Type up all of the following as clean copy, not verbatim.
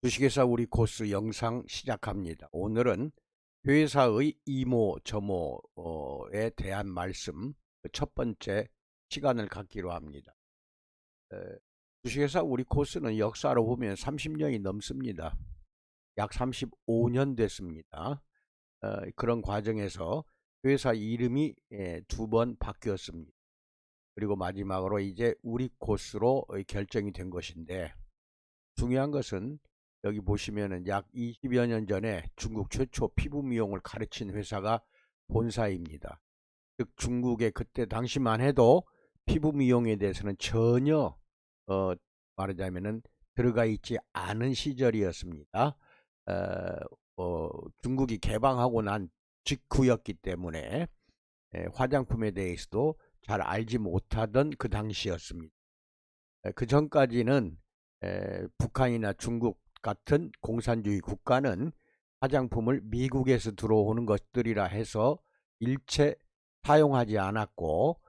주식회사 우리 코스 영상 시작합니다. 오늘은 회사의 이모 저모에 대한 말씀, 첫 번째 시간을 갖기로 합니다. 에, 주식회사 우리 코스는 역사로 보면 30년이 넘습니다. 약 35년 됐습니다. 그런 과정에서 회사 이름이 두 번 바뀌었습니다. 그리고 마지막으로 이제 우리 코스로 결정이 된 것인데, 중요한 것은 여기 보시면은 약 20여 년 전에 중국 최초 피부 미용을 가르친 회사가 본사입니다. 즉 중국에 그때 당시만 해도 피부 미용에 대해서는 전혀 말하자면은 들어가 있지 않은 시절이었습니다. 중국이 개방하고 난 직후였기 때문에 화장품에 대해서도 잘 알지 못하던 그 당시였습니다. 그 전까지는 북한이나 중국 같은 공산주의 국가는 화장품을 미국에서 들어오는 것들이라 해서 일체 사용하지 않았고,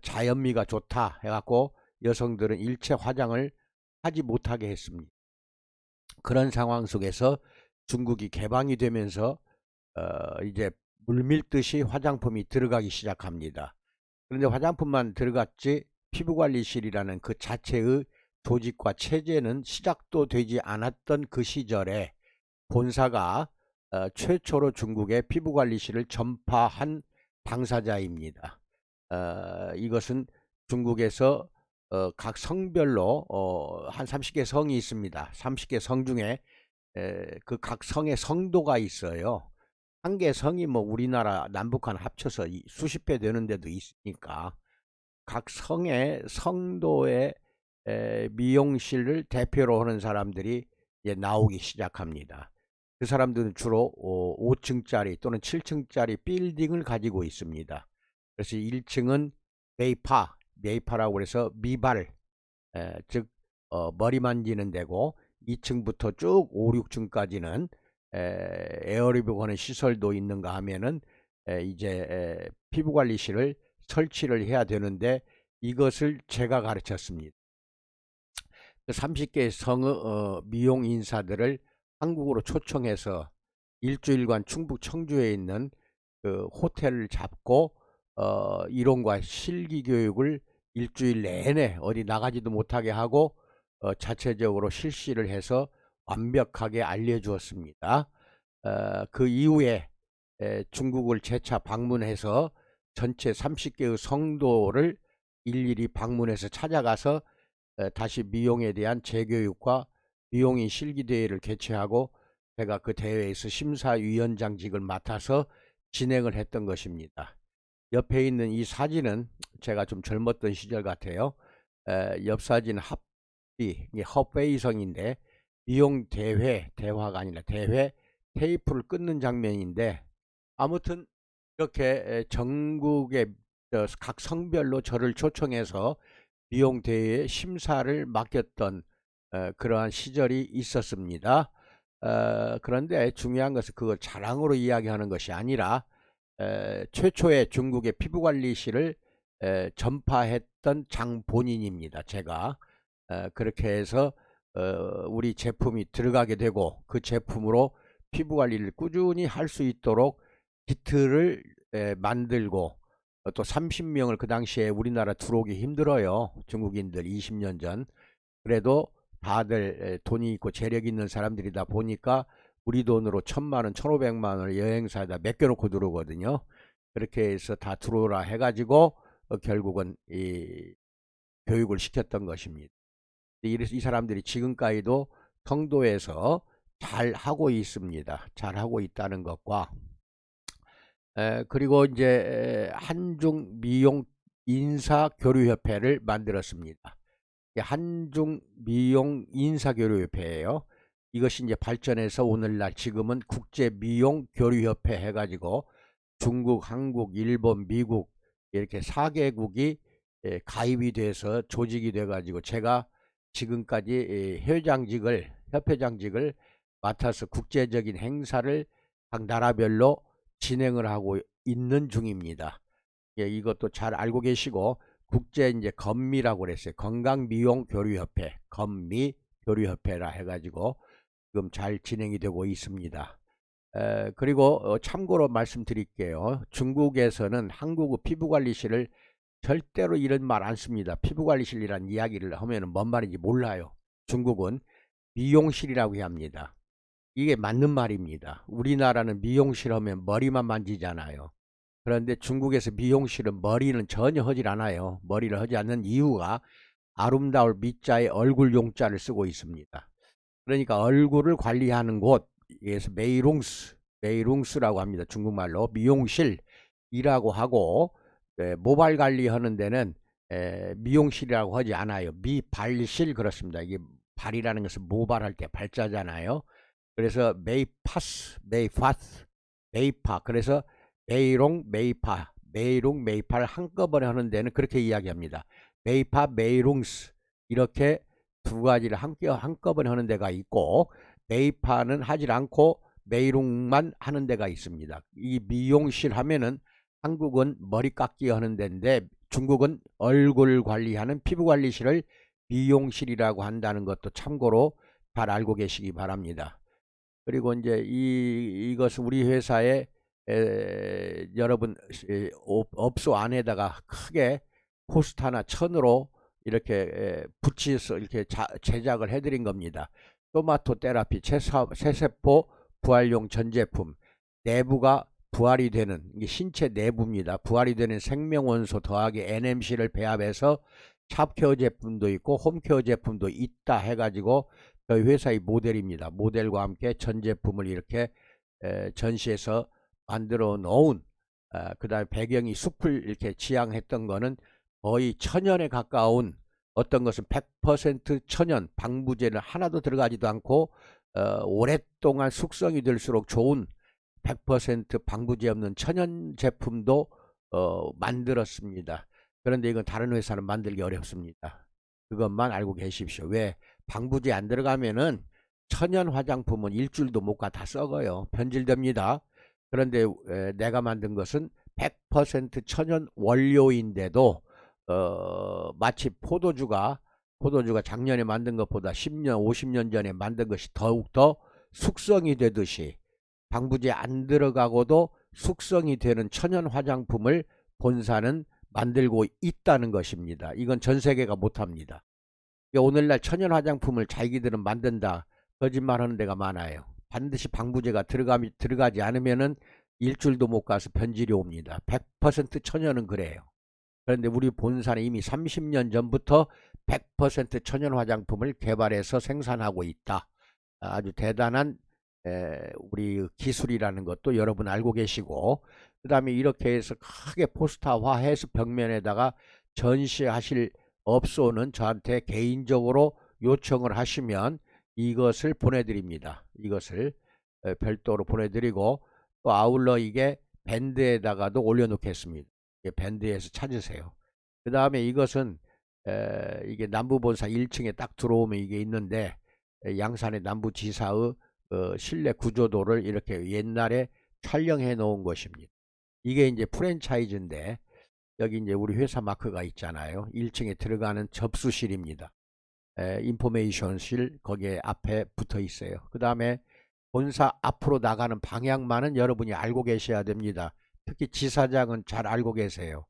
자연미가 좋다 해갖고 여성들은 일체 화장을 하지 못하게 했습니다. 그런 상황 속에서 중국이 개방이 되면서 이제 물밀듯이 화장품이 들어가기 시작합니다. 그런데 화장품만 들어갔지 피부관리실이라는 그 자체의 조직과 체제는 시작도 되지 않았던 그 시절에 본사가 최초로 중국의 피부관리실을 전파한 당사자입니다. 이것은 중국에서 각 성별로 한 30개 성이 있습니다. 30개 성 중에 그 각 성의 성도가 있어요. 한 개 성이 뭐 우리나라 남북한 합쳐서 수십 배 되는 데도 있으니까 각 성의 성도의 미용실을 대표로 하는 사람들이 이제 나오기 시작합니다. 그 사람들은 주로 5층짜리 또는 7층짜리 빌딩을 가지고 있습니다. 그래서 1층은 메이파라고 해서 미발, 즉 머리 만지는 데고, 2층부터 쭉 5, 6층까지는 에어리빅 하는 시설도 있는가 하면은 이제 피부관리실을 설치를 해야 되는데, 이것을 제가 가르쳤습니다. 그 30개 성의 미용 인사들을 한국으로 초청해서 일주일간 충북 청주에 있는 그 호텔을 잡고 이론과 실기 교육을 일주일 내내 어디 나가지도 못하게 하고 자체적으로 실시를 해서 완벽하게 알려주었습니다. 그 이후에 중국을 재차 방문해서 전체 30개의 성도를 일일이 방문해서 찾아가서 다시 미용에 대한 재교육과 미용인 실기대회를 개최하고, 제가 그 대회에서 심사위원장직을 맡아서 진행을 했던 것입니다. 옆에 있는 이 사진은 제가 좀 젊었던 시절 같아요. 옆 사진 헛베이성인데, 미용 대화가 아니라 대회 테이프를 끊는 장면인데, 아무튼 이렇게 전국의 각 성별로 저를 초청해서 미용 대회에 심사를 맡겼던 그러한 시절이 있었습니다. 그런데 중요한 것은 그걸 자랑으로 이야기하는 것이 아니라 최초의 중국의 피부관리실을 전파했던 장본인입니다. 제가 그렇게 해서 우리 제품이 들어가게 되고, 그 제품으로 피부관리를 꾸준히 할 수 있도록 키트를 만들고, 또 30명을 그 당시에 우리나라 들어오기 힘들어요. 중국인들 20년 전. 그래도 다들 돈이 있고 재력 있는 사람들이다 보니까 우리 돈으로 1,000만 원, 1,500만 원을 여행사에다 맡겨놓고 들어오거든요. 그렇게 해서 다 들어오라 해가지고 결국은 이 교육을 시켰던 것입니다. 이래서 이 사람들이 지금까지도 성도에서 잘 하고 있습니다. 잘 하고 있다는 것과, 그리고 이제 한중 미용 인사교류협회를 만들었습니다. 한중 미용 인사교류협회예요. 이것이 이제 발전해서 오늘날 지금은 국제미용교류협회 해가지고 중국, 한국, 일본, 미국 이렇게 4개국이 가입이 돼서 조직이 돼가지고, 제가 지금까지 협회장직을 맡아서 국제적인 행사를 각 나라별로 진행을 하고 있는 중입니다. 이것도 잘 알고 계시고, 국제 이제 건미라고 그랬어요. 건강미용교류협회, 건미교류협회라 해가지고 지금 잘 진행이 되고 있습니다. 그리고 참고로 말씀드릴게요. 중국에서는 한국 피부관리실을 절대로 이런 말 안 씁니다. 피부관리실이란 이야기를 하면 뭔 말인지 몰라요. 중국은 미용실이라고 합니다. 이게 맞는 말입니다. 우리나라는 미용실 하면 머리만 만지잖아요. 그런데 중국에서 미용실은 머리는 전혀 하질 않아요. 머리를 하지 않는 이유가 아름다울 미자에 얼굴 용자를 쓰고 있습니다. 그러니까 얼굴을 관리하는 곳, 그래서 메이룽스라고 합니다. 중국말로 미용실이라고 하고, 모발 관리하는 데는 미용실이라고 하지 않아요. 미발실 그렇습니다. 이게 발이라는 것은 모발할 때 발자잖아요. 그래서 메이파 그래서 메이롱 메이파를 한꺼번에 하는 데는 그렇게 이야기합니다. 메이파 메이룽스 이렇게 두 가지를 한꺼번에 하는 데가 있고, 메이파는 하질 않고 메이룽만 하는 데가 있습니다. 이 미용실 하면은 한국은 머리 깎기 하는 데인데 중국은 얼굴 관리하는 피부 관리실을 미용실이라고 한다는 것도 참고로 잘 알고 계시기 바랍니다. 그리고 이제 이것은 우리 회사에 여러분 업소 안에다가 크게 포스터나 천으로 이렇게 붙여서 이렇게 제작을 해드린 겁니다. 토마토 테라피 세세포 부활용 전 제품, 내부가 부활이 되는, 이게 신체 내부입니다. 부활이 되는 생명원소 더하기 NMC를 배합해서 샵케어 제품도 있고 홈케어 제품도 있다 해가지고 저희 회사의 모델입니다. 모델과 함께 전 제품을 이렇게 전시해서 만들어 놓은, 그 다음에 배경이 숲을 이렇게 지향했던 거는 거의 천연에 가까운, 어떤 것은 100% 천연, 방부제는 하나도 들어가지도 않고 오랫동안 숙성이 될수록 좋은 100% 방부제 없는 천연 제품도 만들었습니다. 그런데 이건 다른 회사는 만들기 어렵습니다. 그것만 알고 계십시오. 왜? 방부제 안 들어가면은 천연 화장품은 일주일도 못 가 다 썩어요. 변질됩니다. 그런데 내가 만든 것은 100% 천연 원료인데도 마치 포도주가 작년에 만든 것보다 10년 50년 전에 만든 것이 더욱더 숙성이 되듯이 방부제 안 들어가고도 숙성이 되는 천연 화장품을 본사는 만들고 있다는 것입니다. 이건 전 세계가 못합니다. 오늘날 천연 화장품을 자기들은 만든다 거짓말하는 데가 많아요. 반드시 방부제가 들어가지 않으면은 일주일도 못 가서 변질이 옵니다. 100% 천연은 그래요. 그런데 우리 본사는 이미 30년 전부터 100% 천연 화장품을 개발해서 생산하고 있다. 아주 대단한 우리 기술이라는 것도 여러분 알고 계시고, 그 다음에 이렇게 해서 크게 포스터화해서 벽면에다가 전시하실 업소는 저한테 개인적으로 요청을 하시면 이것을 보내드립니다. 이것을 별도로 보내드리고, 또 아울러 이게 밴드에다가도 올려놓겠습니다. 밴드에서 찾으세요. 그 다음에 이것은 이게 남부본사 1층에 딱 들어오면 이게 있는데, 양산의 남부지사의 실내 구조도를 이렇게 옛날에 촬영해 놓은 것입니다. 이게 이제 프랜차이즈인데, 여기 이제 우리 회사 마크가 있잖아요. 1층에 들어가는 접수실입니다. 인포메이션실 거기에 앞에 붙어 있어요. 그 다음에 본사 앞으로 나가는 방향만은 여러분이 알고 계셔야 됩니다. 특히 지사장은 잘 알고 계세요.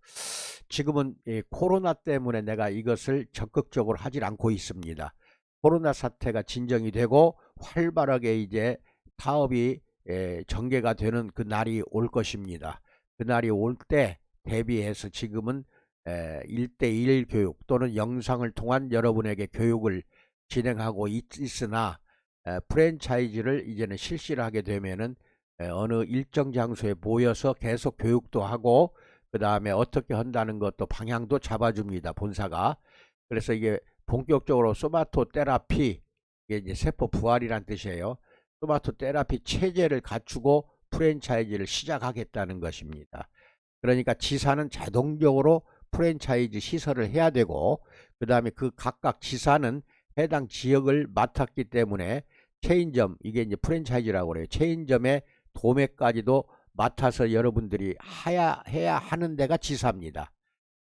지금은 코로나 때문에 내가 이것을 적극적으로 하질 않고 있습니다. 코로나 사태가 진정이 되고 활발하게 이제 사업이 전개가 되는 그 날이 올 것입니다. 그 날이 올 때 대비해서 지금은 1대1 교육 또는 영상을 통한 여러분에게 교육을 진행하고 있으나, 프랜차이즈를 이제는 실시를 하게 되면은 어느 일정 장소에 모여서 계속 교육도 하고, 그 다음에 어떻게 한다는 것도 방향도 잡아줍니다, 본사가. 그래서 이게 본격적으로 소마토 테라피, 이게 이제 세포 부활이란 뜻이에요. 소마토 테라피 체제를 갖추고 프랜차이즈를 시작하겠다는 것입니다. 그러니까 지사는 자동적으로 프랜차이즈 시설을 해야 되고, 그 다음에 그 각각 지사는 해당 지역을 맡았기 때문에 체인점, 이게 이제 프랜차이즈라고 그래요. 체인점의 도매까지도 맡아서 여러분들이 해야 하는 데가 지사입니다.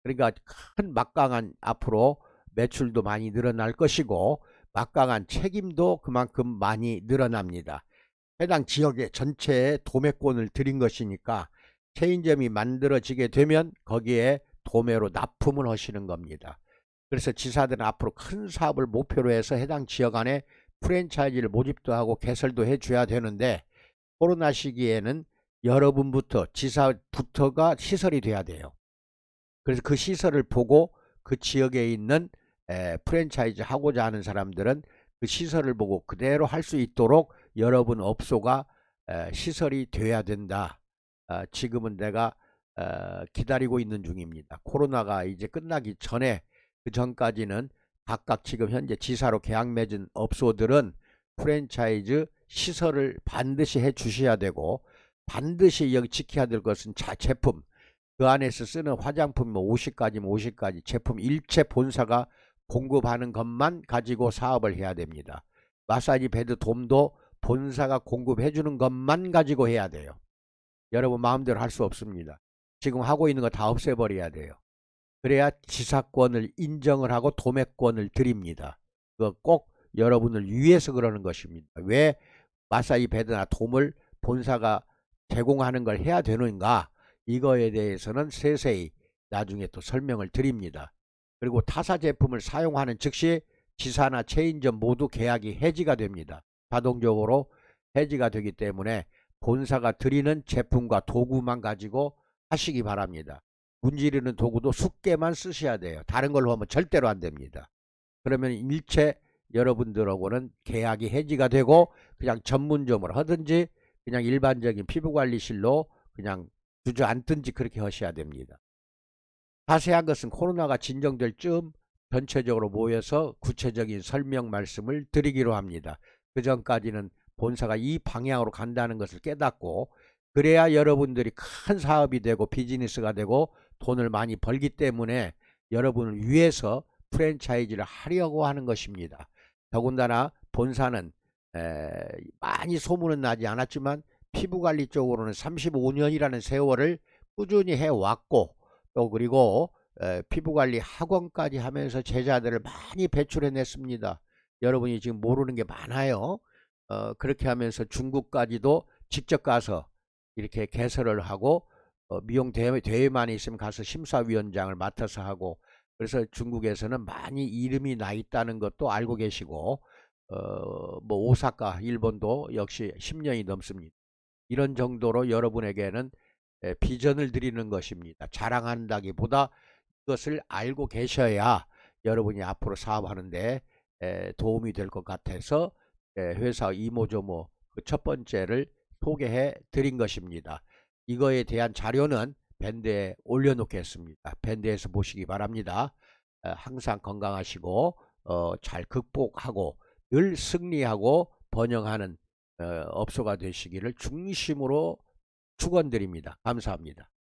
그러니까 큰 막강한 앞으로 매출도 많이 늘어날 것이고, 막강한 책임도 그만큼 많이 늘어납니다. 해당 지역의 전체에 도매권을 드린 것이니까 체인점이 만들어지게 되면 거기에 도매로 납품을 하시는 겁니다. 그래서 지사들은 앞으로 큰 사업을 목표로 해서 해당 지역 안에 프랜차이즈를 모집도 하고 개설도 해줘야 되는데, 코로나 시기에는 여러분부터, 지사부터가 시설이 돼야 돼요. 그래서 그 시설을 보고 그 지역에 있는 프랜차이즈 하고자 하는 사람들은 그 시설을 보고 그대로 할 수 있도록 여러분 업소가 시설이 돼야 된다. 지금은 내가 기다리고 있는 중입니다. 코로나가 이제 끝나기 전에, 그 전까지는 각각 지금 현재 지사로 계약 맺은 업소들은 프랜차이즈 시설을 반드시 해 주셔야 되고, 반드시 여기 지켜야 될 것은 제품, 그 안에서 쓰는 화장품 뭐 50가지면 50가지 제품 일체 본사가 공급하는 것만 가지고 사업을 해야 됩니다. 마사지 베드 돔도 본사가 공급해 주는 것만 가지고 해야 돼요. 여러분 마음대로 할 수 없습니다. 지금 하고 있는 거 다 없애버려야 돼요. 그래야 지사권을 인정을 하고 도매권을 드립니다. 그거 꼭 여러분을 위해서 그러는 것입니다. 왜 마사지 베드나 돔을 본사가 제공하는 걸 해야 되는가, 이거에 대해서는 세세히 나중에 또 설명을 드립니다. 그리고 타사 제품을 사용하는 즉시 지사나 체인점 모두 계약이 해지가 됩니다. 자동적으로 해지가 되기 때문에 본사가 드리는 제품과 도구만 가지고 하시기 바랍니다. 문지르는 도구도 숙개만 쓰셔야 돼요. 다른 걸로 하면 절대로 안 됩니다. 그러면 일체 여러분들하고는 계약이 해지가 되고 그냥 전문점으로 하든지 그냥 일반적인 피부관리실로 그냥 주저앉든지 그렇게 하셔야 됩니다. 자세한 것은 코로나가 진정될 즈음 전체적으로 모여서 구체적인 설명 말씀을 드리기로 합니다. 그 전까지는 본사가 이 방향으로 간다는 것을 깨닫고, 그래야 여러분들이 큰 사업이 되고 비즈니스가 되고 돈을 많이 벌기 때문에 여러분을 위해서 프랜차이즈를 하려고 하는 것입니다. 더군다나 본사는 많이 소문은 나지 않았지만 피부관리 쪽으로는 35년이라는 세월을 꾸준히 해왔고, 또 그리고 피부관리 학원까지 하면서 제자들을 많이 배출해냈습니다. 여러분이 지금 모르는 게 많아요. 그렇게 하면서 중국까지도 직접 가서 이렇게 개설을 하고, 미용 대회만 있으면 가서 심사위원장을 맡아서 하고, 그래서 중국에서는 많이 이름이 나 있다는 것도 알고 계시고, 뭐 오사카 일본도 역시 10년이 넘습니다. 이런 정도로 여러분에게는 비전을 드리는 것입니다. 자랑한다기보다 이것을 알고 계셔야 여러분이 앞으로 사업하는데 도움이 될 것 같아서 회사 이모저모 그 첫 번째를 소개해 드린 것입니다. 이거에 대한 자료는 밴드에 올려놓겠습니다. 밴드에서 보시기 바랍니다. 항상 건강하시고 잘 극복하고 늘 승리하고 번영하는 업소가 되시기를 중심으로 축원드립니다. 감사합니다.